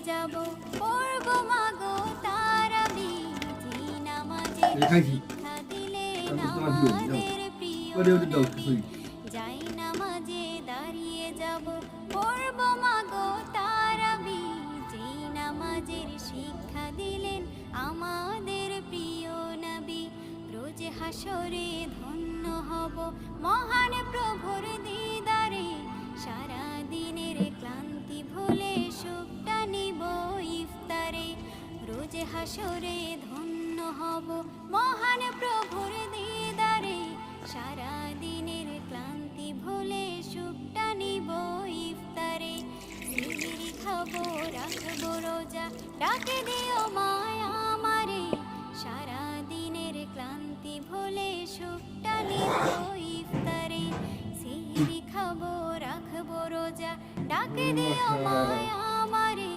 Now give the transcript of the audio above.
যাব পড়ব মাগো তারাবি জি নামাজের শিক্ষা দিলেন আমাদের প্রিয় নবী যাই নামাজে দাঁড়িয়ে যাব পড়ব মাগো তারাবি জি নামাজের শিক্ষা দিলেন আমাদের প্রিয় নবী রোজ হাসরে ধন্য হব মহান প্রভুর দিদারে সারা দিনের ক্লান্তি ভুলে সুখটা নিব ইফতারে রোজ হাসরে ধন্য হব মহান প্রভুর দিদারে সারা দিনের ক্লান্তি ভুলে সুখটা নিব ইফতারে সিহিরি খাবো রাখবো রোজা ডাকে দিও মায়া আমারে সারা দিনের ক্লান্তি ভুলে সুখটা নিব ইফতারে সিহিরি খাবো রাখবো রোজা ডাকে দিও মায়া